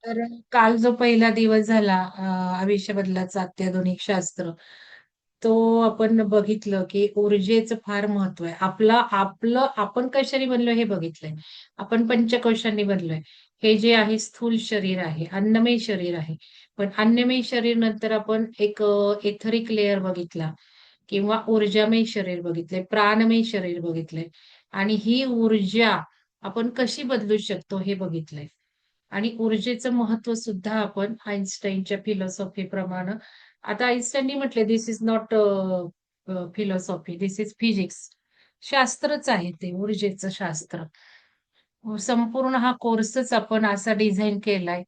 तर काल जो पहिला दिवस झाला आयुष्य बदलाचं अत्याधुनिक शास्त्र, तो आपण बघितलं, की ऊर्जेचं फार महत्व आहे. आपलं आपलं आपण कशाने बनलोय हे बघितलंय. आपण पंचकोशांनी बनलोय. हे जे आहे स्थूल शरीर आहे, अन्नमय शरीर आहे. पण अन्नमय शरीर नंतर आपण एक एथरिक लेयर बघितला किंवा ऊर्जामय शरीर बघितलंय, प्राणमय शरीर बघितलंय आणि ही ऊर्जा आपण कशी बदलू शकतो हे बघितलंय. आणि ऊर्जेचं महत्त्व सुद्धा आपण आइन्स्टाईनच्या फिलॉसॉफीप्रमाणे आता आइन्स्टाईननी म्हटले, "this is not philosophy, this is physics." शास्त्रच आहे ते ऊर्जेचं शास्त्र. संपूर्ण हा कोर्सच आपण असा डिझाइन केलाय,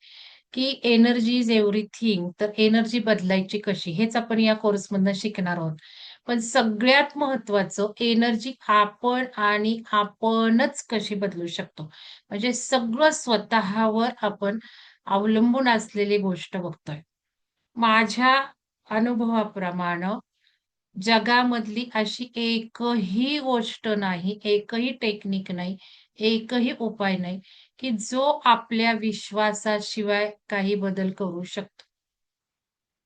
की एनर्जी इज एव्हरीथिंग. तर एनर्जी बदलायची कशी? हेच आपण या कोर्समधनं शिकणार आहोत. पण सगळ्यात महत्त्वाचं एनर्जी आपण आणि आपणच कशी बदलू शकतो. म्हणजे सगळं स्वतःवर आपण अवलंबून असलेली गोष्ट बघतोय. माझ्या अनुभवाप्रमाणे जगामधली अशी एकही गोष्ट नाही, एकही टेक्निक नाही, एकही उपाय नाही, की जो आपल्या विश्वासाशिवाय काही बदल करू शकतो.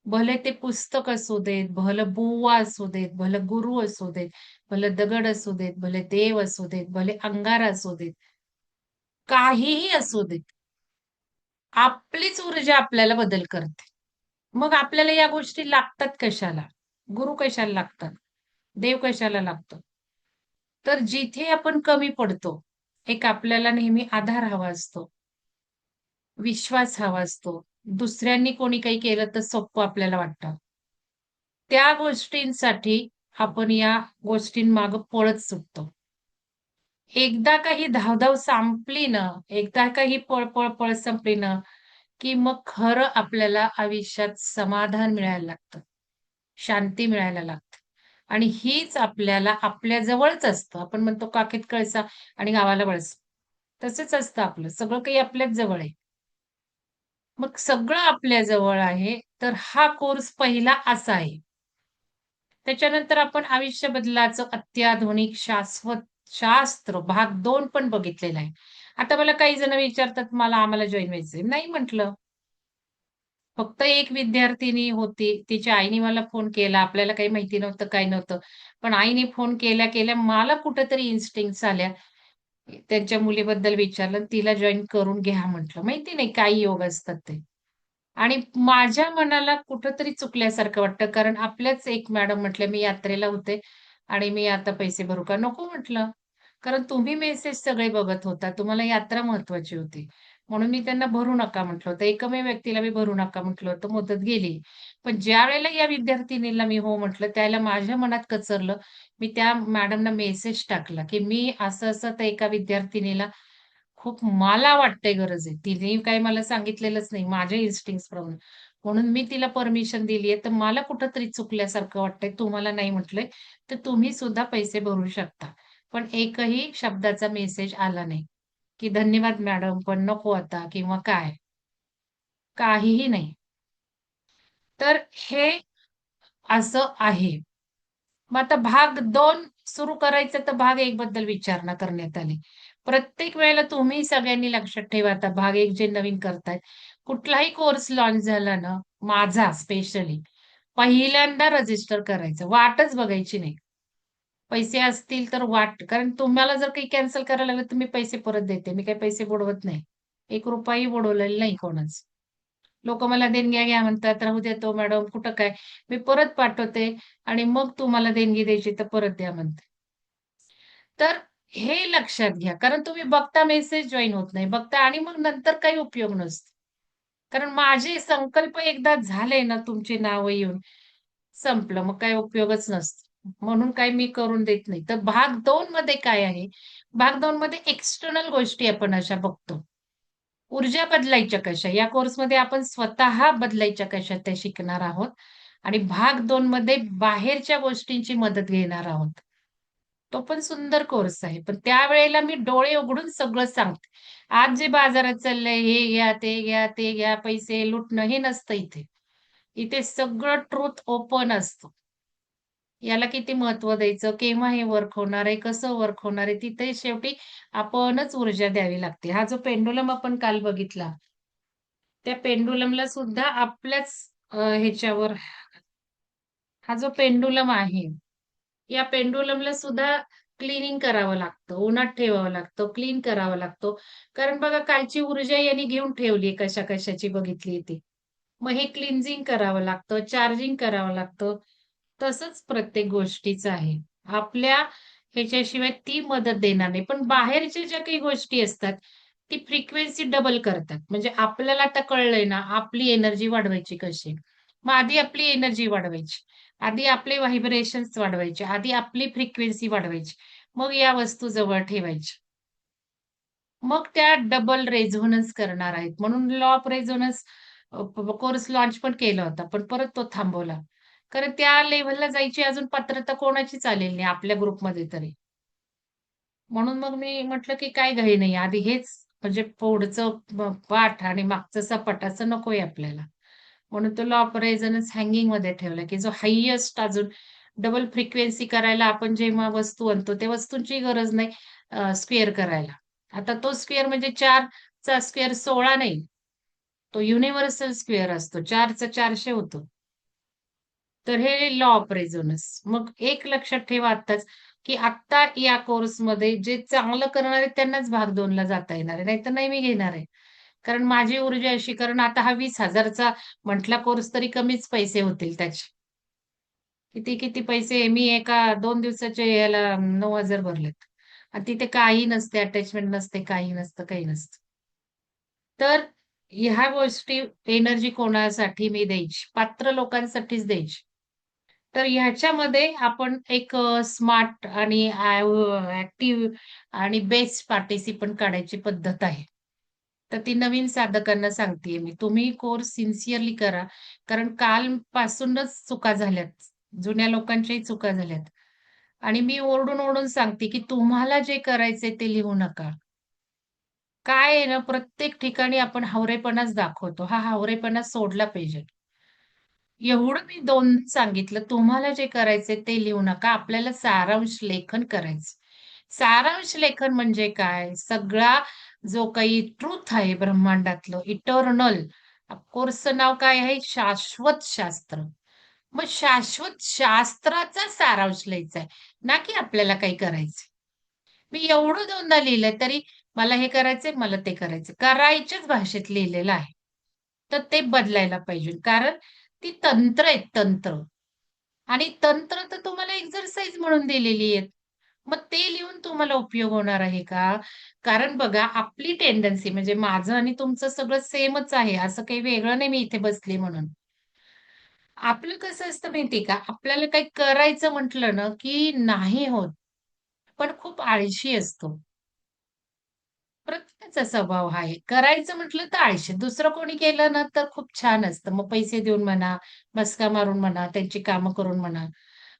भले ते पुस्तक असू देत, भलं बुवा असू देत, भलं गुरु असू देत, भलं दगड असू देत, भले देव असू देत, भले अंगार असू देत, काहीही असू देत. आपलीच ऊर्जा आपल्याला बदल करते. मग आपल्याला या गोष्टी लागतात कशाला? गुरु कशाला लागतात? देव कशाला लागतो? तर जिथे आपण कमी पडतो, एक आपल्याला नेहमी आधार हवा असतो, विश्वास हवा असतो. दुसऱ्यांनी कोणी काही केलं तर सोप्पं आपल्याला वाटतं. त्या गोष्टींसाठी आपण या गोष्टींमागे पळत सुटतो. एकदा का ही धावधाव संपली ना, एकदा का ही पळ संपली ना, की मग खरं आपल्याला आयुष्यात समाधान मिळायला लागतं. शांती मिळायला लागते. आणि हीच आपल्याला आपल्या जवळच असतं. आपण म्हणतो काखेत कळसा आणि गावाला वळसा. तसंच असतं आपलं. सगळं काही आपल्याच जवळ आहे. मग सगळं आपल्या जवळ आहे, तर हा कोर्स पहिला असा आहे. त्याच्यानंतर आपण आयुष्य बदलाचं अत्याधुनिक शाश्वत शास्त्र भाग 2 पण बघितलेला आहे. आता मला काही जण विचारतात, आम्हाला जॉइन व्हायचंय. नाही म्हटलं. फक्त एक विद्यार्थिनी होती. तिच्या आईने मला फोन केला. आपल्याला काही माहिती नव्हतं, काही नव्हतं. पण आईने फोन केल्या-केल्या मला कुठेतरी इन्स्टिंक्ट्स आल्या. त्यांच्या मुलीबद्दल विचारलं आणि तिला जॉइन करून घ्या म्हटलं. माहिती नाही काही योग असतात ते. आणि माझ्या मनाला कुठेतरी चुकल्यासारखं वाटतं. कारण आपल्याच एक मॅडम म्हटल्या, "मी यात्रेला होते आणि मी आता पैसे भरू का?" नको म्हटलं. कारण तुम्ही मेसेज सगळे बघत होता. तुम्हाला यात्रा महत्त्वाची होती. म्हणून मी त्यांना भरू नका म्हटलं होतं. एकमेव व्यक्तीला मी भरू नका म्हटलं होतं. मुदत गेली. पण ज्यावेळेला या विद्यार्थिनीला मी हो म्हटलं, त्यावेळेला माझ्या मनात कचरलं. मी त्या मॅडमना मेसेज टाकला, की मी असं-असं त्या एका विद्यार्थिनीला खूप मला वाटतंय गरज आहे. तिने काही मला सांगितलेलंच नाही. माझ्या इन्स्टिंक्ट्स प्रमाणे. म्हणून मी तिला परमिशन दिली आहे. तर मला कुठेतरी चुकल्यासारखं वाटतंय. तुम्हाला नाही म्हटलंय, तर तुम्ही सुद्धा पैसे भरू शकता. पण एकही शब्दाचा मेसेज आला नाही, की धन्यवाद मॅडम, पण नको आता किंवा काय. काहीही नाही. तर हे असं आहे. मग आता भाग 2 सुरू करायचं तर भाग 1 बद्दल विचारणा करण्यात आली. प्रत्येक वेळेला तुम्ही सगळ्यांनी लक्षात ठेवा आता भाग 1 जे नवीन करतायत. कुठलाही कोर्स लॉन्च झाला ना, माझा स्पेशली पहिल्यांदा रजिस्टर करायचं. वाटच बघायची नाही. पैसे असतील तर वाट कारण तुम्हाला जर काही कॅन्सल करायला लागलं तर मी पैसे परत देते. मी काही पैसे बुडवत नाही. ₹1 बुडवलेला नाही कोणाचा. लोकं मला देणग्या घ्या म्हणतात, "राहू द्या तो मॅडम कुठं काय." मी परत पाठवते आणि मग तुम्हाला देणगी द्यायची तर परत द्या म्हणते. तर हे लक्षात घ्या. कारण तुम्ही बघता मेसेज जॉइन होत नाही. बघता आणि मग नंतर काही उपयोग नसतो. कारण माझे संकल्प एकदा झाले ना तुमची नावं येऊन, संपलं. मग काही उपयोगच नसतो. म्हणून काही मी करून देत नाही. तर भाग 2 मध्ये काय आहे? भाग 2 मध्ये एक्स्टर्नल गोष्टी आपण अशा बघतो. ऊर्जा बदलायच्या कशा? या कोर्समध्ये आपण स्वतः बदलायच्या कशा ते शिकणार आहोत आणि भाग 2 मध्ये बाहेरच्या गोष्टींची मदत घेणार आहोत. तो पण सुंदर कोर्स आहे. पण त्यावेळेला मी डोळे उघडून सगळं सांगते. आज जे बाजारात चाललंय, हे घ्या, ते घ्या, ते घ्या, पैसे लुटणं हे नसतं इथे. इथे सगळं ट्रुथ ओपन असतं. याला किती महत्त्व द्यायचं, केव्हा हे वर्क होणार आहे, कसं वर्क होणार आहे, तिथे शेवटी आपणच ऊर्जा द्यावी लागते. हा जो पेंडुलम आपण काल बघितला, त्या पेंडुलमला सुद्धा आपल्याच ह्याच्यावर हा जो पेंडुलम आहे, या पेंडुलमला सुद्धा क्लिनिंग करावं लागतं, उन्हात ठेवावं लागतं, क्लीन करावं लागतो. कारण बघा कालची ऊर्जा यांनी घेऊन ठेवली कशा-कशाची बघितली ती. मग हे क्लिन्झिंग करावं लागतं, चार्जिंग करावं लागतं. तसंच प्रत्येक गोष्टीचं आहे. आपल्या ह्याच्याशिवाय ती मदत देणार नाही. पण बाहेरच्या ज्या काही गोष्टी असतात, ती फ्रिक्वेन्सी डबल करतात. म्हणजे आपल्याला आता कळलंय ना, आपली एनर्जी वाढवायची कशी. मग आधी आपली एनर्जी वाढवायची. आधी आपले व्हायब्रेशन्स वाढवायचे. आधी आपली फ्रिक्वेन्सी वाढवायची. मग या वस्तू जवळ ठेवायच्या. मग त्या डबल रेझोनन्स करणार आहेत. म्हणून law of resonance course launch पण केला होता. पण परत तो थांबवला. कारण त्या लेव्हलला जायची अजून पात्रता कोणाचीच आलेली नाही आपल्या ग्रुपमध्ये तरी. म्हणून मग मी म्हटलं, की काय घाई नाही. आधी हेच म्हणजे पुढचं पाठ आणि मागचं सपाट असं नकोय आपल्याला. म्हणून तो लॉ ऑफ रेझोनन्स हँगिंगमध्ये ठेवला, की जो हायेस्ट अजून डबल फ्रिक्वेन्सी करायला आपण जेव्हा वस्तू आणतो, त्या वस्तूंची गरज नाही स्क्वेअर करायला. आता तो स्क्वेअर म्हणजे 4 चा स्क्वेअर 16 नाही. तो युनिव्हर्सल स्क्वेअर असतो. 4 चा 400 होतो. तर हे लॉ ऑफ रेझोनन्स. मग एक लक्षात ठेवा आत्ताच, की आत्ता या कोर्समध्ये जे चांगलं करणार आहेत त्यांनाच भाग 2 ला जाता येणार आहे. नाहीतर नाही मी घेणार आहे. कारण माझी ऊर्जा अशी कारण आता हा 20,000 चा म्हटला कोर्स तरी कमीच पैसे होतील त्याचे. किती पैसे मी एका 2 दिवसाच्या याला 9,000 भरलेत. आणि तिथे काही नसते, अटॅचमेंट नसते, काही नसतं, काही नसतं. तर ह्या गोष्टी एनर्जी कोणासाठी मी द्यायची? पात्र लोकांसाठीच द्यायची. तर ह्याच्यामध्ये आपण एक स्मार्ट आणि ॲक्टिव्ह आणि बेस्ट पार्टिसिपंट काढायची पद्धत आहे. तर ती नवीन साधकांना सांगतेय मी. तुम्ही कोर्स सिन्सिअरली करा. कारण कालपासूनच चुका झाल्यात. जुन्या लोकांच्याही चुका झाल्यात. आणि मी ओरडून-ओरडून सांगते, की तुम्हाला जे करायचंय ते लिहू नका. काय आहे ना, प्रत्येक ठिकाणी आपण हावरेपणाच दाखवतो. हा हावरेपणा सोडला पाहिजे. एवढं मी 2 सांगितलं. तुम्हाला जे करायचंय ते लिहू नका. आपल्याला सारांश लेखन करायचं. सारांश लेखन म्हणजे काय? सगळा जो काही ट्रुथ आहे ब्रह्मांडातलं, इटर्नल कोर्सचं नाव काय आहे? शाश्वत शास्त्र. मग शाश्वत शास्त्राचा सारांश लिहायचा आहे, ना की आपल्याला काही करायचंय. मी एवढं 2दा लिहिलंय तरी मला हे करायचंय, मला ते करायचंय. करायच्याच भाषेत लिहिलेलं आहे. तर ते बदलायला पाहिजे. कारण ती तंत्र आहेत तंत्र. आणि तंत्र तर तुम्हाला एक्सरसाइज म्हणून दिलेली आहेत. मग ते लिहून तुम्हाला उपयोग होणार आहे का? कारण बघा आपली टेंडन्सी म्हणजे माझं आणि तुमचं सगळं सेमच आहे. असं काही वेगळं नाही मी इथे बसली म्हणून. आपलं कसं असतं माहिती का? आपल्याला काही करायचं म्हटलं ना, की नाही होत. पण खूप आळशी असतो. प्रत्येकाचा स्वभाव हा आहे. करायचं म्हटलं तर आळशी. दुसरं कोणी केलं ना, तर खूप छान असतं. मग पैसे देऊन म्हणा, मस्का मारून म्हणा, त्यांची कामं करून म्हणा.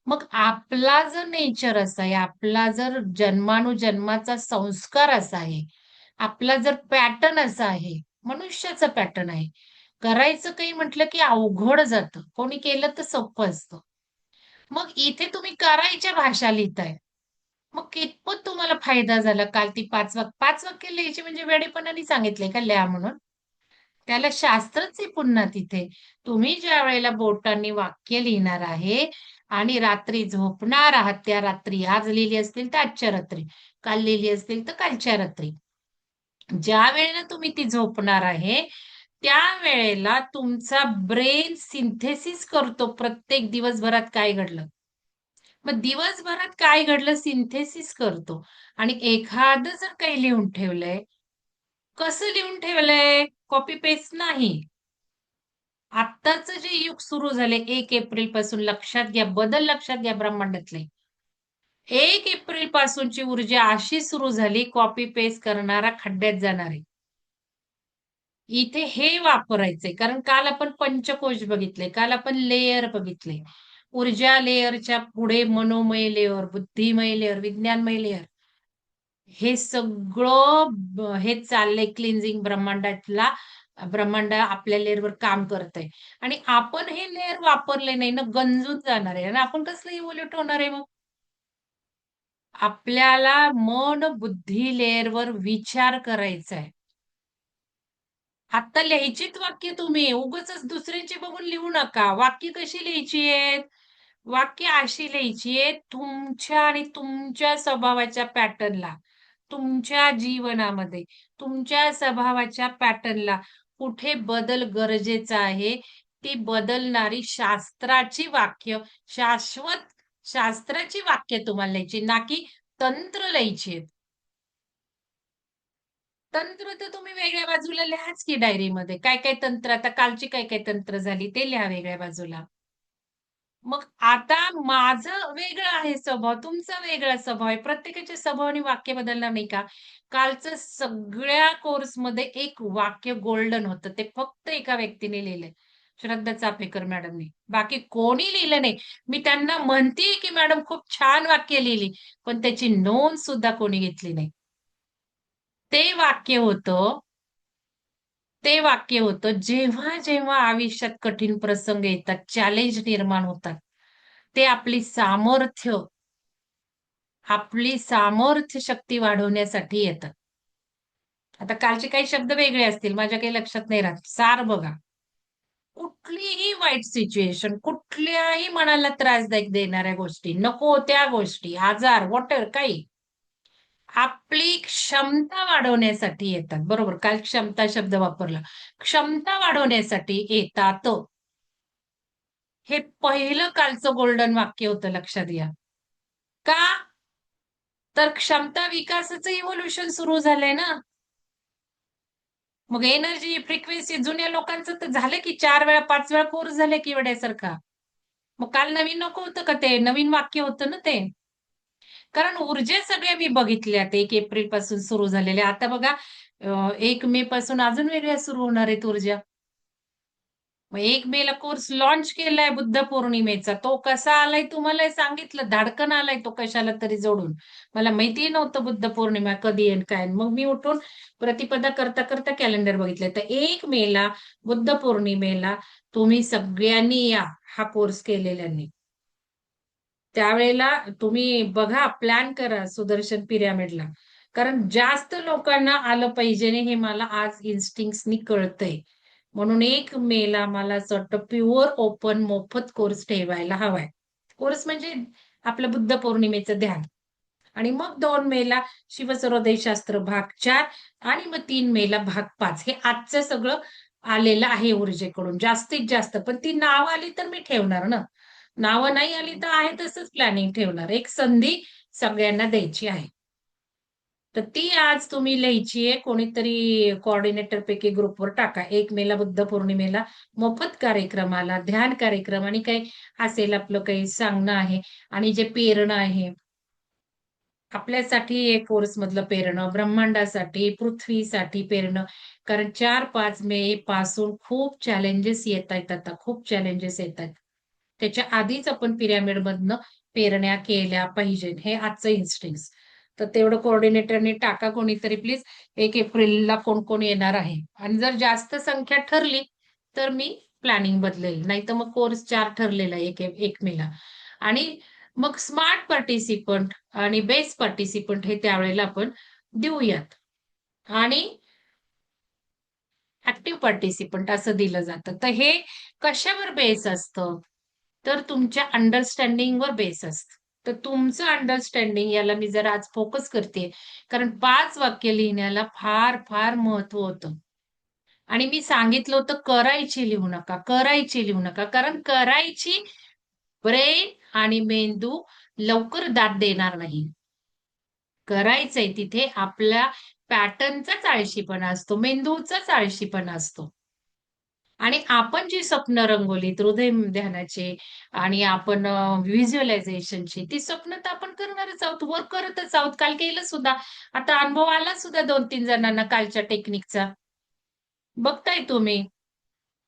मग आपला जर नेचर असा आहे, आपला जर जन्मानुजन्माचा संस्कार असा आहे, आपला जर पॅटर्न असा आहे, मनुष्याचा पॅटर्न आहे. करायचं काही म्हटलं की अवघड जातं. कोणी केलं तर सोपं असतं. मग इथे तुम्ही करायच्या भाषा लिहिताय. मग कितपत तुम्हाला फायदा झाला? काल ती 5 वाक्य लिहायची म्हणजे वेडेपणाने सांगितलंय का लिहा म्हणून? त्याला शास्त्रच आहे पुन्हा तिथे. तुम्ही ज्यावेळेला बोटांनी वाक्य लिहिणार आहे आणि रात्री झोपणार आहात त्या रात्री, आज लिहिली असतील तर आजच्या रात्री, काल लिहिली असतील तर कालच्या रात्री. ज्यावेळेला तुम्ही ती झोपणार आहे, त्यावेळेला तुमचा ब्रेन सिंथेसिस करतो प्रत्येक दिवसभरात काय घडलं. मग दिवसभरात काय घडलं सिंथेसिस करतो आणि एखादं जर काही लिहून ठेवलंय, कसं लिहून ठेवलंय? कॉपी पेस्ट नाही. आत्ताचं जे युग सुरू झालंय 1 एप्रिल पासून लक्षात घ्या, बदल लक्षात घ्या ब्रह्मांडातले. 1 एप्रिल पासूनची ऊर्जा अशी सुरू झाली, कॉपी पेस्ट करणारा खड्ड्यात जाणार आहे. इथे हे वापरायचंय. कारण काल आपण पंचकोश बघितले, काल आपण लेयर बघितले. ऊर्जा लेयरच्या पुढे मनोमय लेयर, बुद्धिमय लेयर, विज्ञानमय लेयर. हे सगळं हे चाललंय क्लिन्झिंग ब्रह्मांडातला ब्रह्मांड आपल्या लेयरवर काम करतंय आणि आपण हे लेयर वापरले नाही ना, गंजून जाणार आहे आणि आपण कसलं इव्हॉल्यूट होणार आहे मग? आपल्याला मन, बुद्धी लेयरवर विचार करायचा आहे. आता लिहायचीत वाक्य तुम्ही. उगाचच दुसऱ्यांची बघून लिहू नका. वाक्य कशी लिहायची आहेत? वाक्य अशी लिहायची आहेत, तुमच्या आणि तुमच्या स्वभावाच्या पॅटर्नला, तुमच्या जीवनामध्ये, तुमच्या स्वभावाच्या पॅटर्नला कुठे बदल गरजेचा आहे, ती बदलणारी शास्त्राची वाक्य, शाश्वत शास्त्राची वाक्य तुम्हाला लिहायची, ना की तंत्र लिहायची आहेत. तंत्र तर तुम्ही वेगळ्या बाजूला लिहाच की डायरीमध्ये. काय-काय तंत्र आता कालची काय-काय तंत्र झाली ते लिहा वेगळ्या बाजूला. मग आता माझं वेगळं आहे स्वभाव, तुमचा वेगळा स्वभाव आहे. प्रत्येकाच्या स्वभावाने वाक्य बदलणार नाही का? कालचं सगळ्या कोर्समध्ये एक वाक्य गोल्डन होतं. ते फक्त एका व्यक्तीने लिहिलंय. श्रद्धा चाफेकर मॅडमनी. बाकी कोणी लिहिलं नाही. मी त्यांना म्हणतेय, की मॅडम खूप छान वाक्य लिहिली, पण त्याची नोंद सुद्धा कोणी घेतली नाही. ते वाक्य होतं ते वाक्य होतं, जेव्हा-जेव्हा आयुष्यात कठीण प्रसंग येतात, चॅलेंज निर्माण होतात, ते आपली सामर्थ्य शक्ती वाढवण्यासाठी येतात. आता कालचे काही शब्द वेगळे असतील, माझ्या काही लक्षात नाही राहत. सार बघा. कुठलीही वाईट सिच्युएशन, कुठल्याही मनाला त्रासदायक देणाऱ्या गोष्टी, नको त्या गोष्टी, आजार, व्हॉटएव्हर काही, आपली क्षमता वाढवण्यासाठी येतात. बरोबर, काल क्षमता शब्द वापरला. क्षमता वाढवण्यासाठी येतात. हे पहिलं कालचं गोल्डन वाक्य होतं लक्षात घ्या. का? तर क्षमता विकासाचं इव्होल्यूशन सुरू झालंय ना. मग एनर्जी, फ्रिक्वेन्सी जुन्या लोकांचं तर झालं की 4 वेळा, 5 वेळा कोर्स झाले की वेड्यासारखा. मग काल नवीन नको होतं का ते? नवीन वाक्य होतं ना ते. कारण ऊर्जा सगळ्या मी बघितल्यात 1 एप्रिल पासून सुरू झालेल्या. आता बघा 1 मे पासून अजून वेगळ्या सुरू होणार आहेत ऊर्जा. मग 1 मेला कोर्स लॉन्च केलाय बुद्ध पौर्णिमेचा. तो कसा आलाय तुम्हाला सांगितलं. धाडकन आलाय तो कशाला तरी जोडून. मला माहितीही नव्हतं बुद्ध पौर्णिमा कधी आहे आणि काय आहे. मग मी उठून प्रतिपदा करता कॅलेंडर बघितलं. तर 1 मेला बुद्ध पौर्णिमेला तुम्ही सगळ्यांनी या, हा कोर्स केलेल्यांनी. त्यावेळेला तुम्ही बघा, प्लॅन करा सुदर्शन पिरॅमिडला. कारण जास्त लोकांना आलं पाहिजे ना, हे मला आज इन्स्टिंक्ट्सनी कळतंय. म्हणून 1 मेला मला असं वाटतं प्युअर ओपन मोफत कोर्स ठेवायला हवाय. कोर्स म्हणजे आपलं बुद्ध पौर्णिमेचं ध्यान. आणि मग 2 मेला शिवसर्वोदयशास्त्र भाग 4 आणि मग 3 मेला भाग 5. हे आजचं सगळं आलेलं आहे ऊर्जेकडून जास्तीत जास्त. पण ती नावं आली तर मी ठेवणार ना. नावं नाही आली तर आहे तसंच प्लॅनिंग ठेवणार. एक संधी सगळ्यांना द्यायची आहे. तर ती आज तुम्ही लिहायची आहे. कोणीतरी कोऑर्डिनेटरपैकी ग्रुपवर टाका. 1 मेला बुद्ध पौर्णिमेला मोफत कार्यक्रमाला, ध्यान कार्यक्रम आणि काही असेल आपलं काही सांगणं आहे आणि जे पेरणं आहे आपल्यासाठी एक कोर्समधलं पेरणं, ब्रह्मांडासाठी, पृथ्वीसाठी पेरणं. कारण 4-5 मे पासून खूप चॅलेंजेस येतायत आता, खूप चॅलेंजेस येतायत. त्याच्या आधीच आपण पिरॅमिडमधनं पेरण्या केल्या पाहिजेत. हे आजचं इन्स्टिंक्ट्स. तर तेवढं कोऑर्डिनेटरनी टाका कोणीतरी प्लीज. 1 एप्रिलला कोण-कोण येणार आहे आणि जर जास्त संख्या ठरली, तर मी प्लॅनिंग बदलेल. नाहीतर मग कोर्स 4 ठरलेला आहे 1 मेला आणि मग स्मार्ट पार्टिसिपंट आणि बेस्ट पार्टिसिपंट हे त्यावेळेला आपण देऊयात. आणि ॲक्टिव्ह पार्टिसिपंट असं दिलं जातं. तर हे कशावर बेस असतं? तर तुमच्या अंडरस्टँडिंगवर बेस असतं. तर तुमचं अंडरस्टँडिंग याला मी जरा आज फोकस करतेय. कारण 5 वाक्य लिहिण्याला फार महत्व होतं. आणि मी सांगितलं होतं करायची लिहू नका, करायची लिहू नका. कारण करायची ब्रेन आणि मेंदू लवकर दाद देणार नाही. करायचंय तिथे आपल्या पॅटर्नचाच आळशीपणा असतो, मेंदूचाच आळशीपणा असतो. आणि आपण जी स्वप्न रंगवलीत हृदय ध्यानाचे आणि आपण व्हिज्युअलायझेशनची ती स्वप्न तर आपण करणारच आहोत, वर्क करतच आहोत. काल केलं सुद्धा. आता अनुभव आला सुद्धा 2-3 जणांना कालच्या टेक्निकचा. बघताय तुम्ही.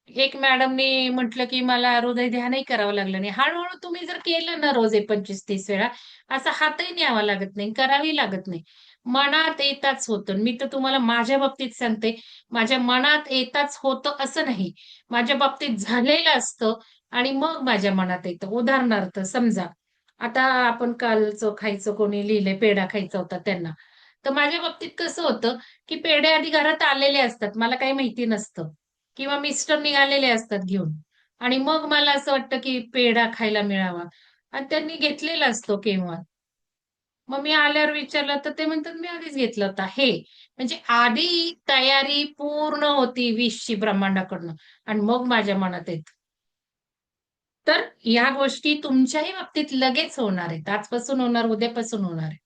एक मॅडमनी म्हटलं, की मला हृदय ध्यानही करावं लागलं नाही. हळू-हळू तुम्ही जर केलं ना रोज 25-30 वेळा, असा हातही न्यावा लागत नाही, करावी लागत नाही. मनात येताच होतं. मी तर तुम्हाला माझ्या बाबतीत सांगते, माझ्या मनात येताच होतं असं नाही. माझ्या बाबतीत झालेलं असतं आणि मग माझ्या मनात येतं. उदाहरणार्थ समजा, आता आपण कालचं खायचं कोणी लिहिलंय, पेढा खायचा होता त्यांना. तर माझ्या बाबतीत कसं होतं, की पेढे आधी घरात आलेले असतात. मला काही माहिती नसतं किंवा मिस्टर निघालेले असतात घेऊन आणि मग मला असं वाटतं, की पेढा खायला मिळावा आणि त्यांनी घेतलेला असतो केव्हा. मग मी आल्यावर विचारलं, तर ते म्हणतात, "मी आधीच घेतला होता." हे म्हणजे आधी तयारी पूर्ण होती 20ची ब्रह्मांडाकडनं आणि मग माझ्या मनात येतं. तर ह्या गोष्टी तुमच्याही बाबतीत लगेच होणार आहेत. आजपासून होणार, उद्यापासून होणार आहे.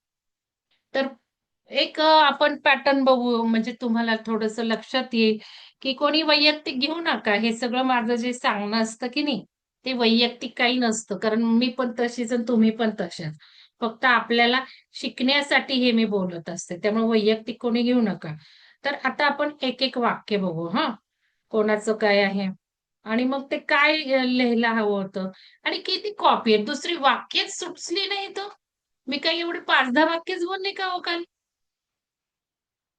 तर एक आपण पॅटर्न बघू म्हणजे तुम्हाला थोडंसं लक्षात येईल, की कोणी वैयक्तिक घेऊ नका. हे सगळं माझं जे सांगणं असतं की नाही, ते वैयक्तिक काही नसतं. कारण मी पण तशीच आणि तुम्ही पण तशाच. फक्त आपल्याला शिकण्यासाठी हे मी बोलत असते. त्यामुळे वैयक्तिक कोणी घेऊ नका. तर आता आपण एक-एक वाक्य बघू हां. कोणाचं काय आहे आणि मग ते काय लिहायला हवं होतं आणि किती कॉपी आहेत. दुसरी वाक्यच सुचली नाहीत ओ. मी काही एवढे 5-10 वाक्यच बोलले का हो काल?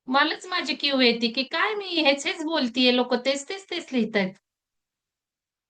मलाच माझी कीव येते, की काय मी हेच-हेच बोलतीये, लोकं तेच लिहितायत.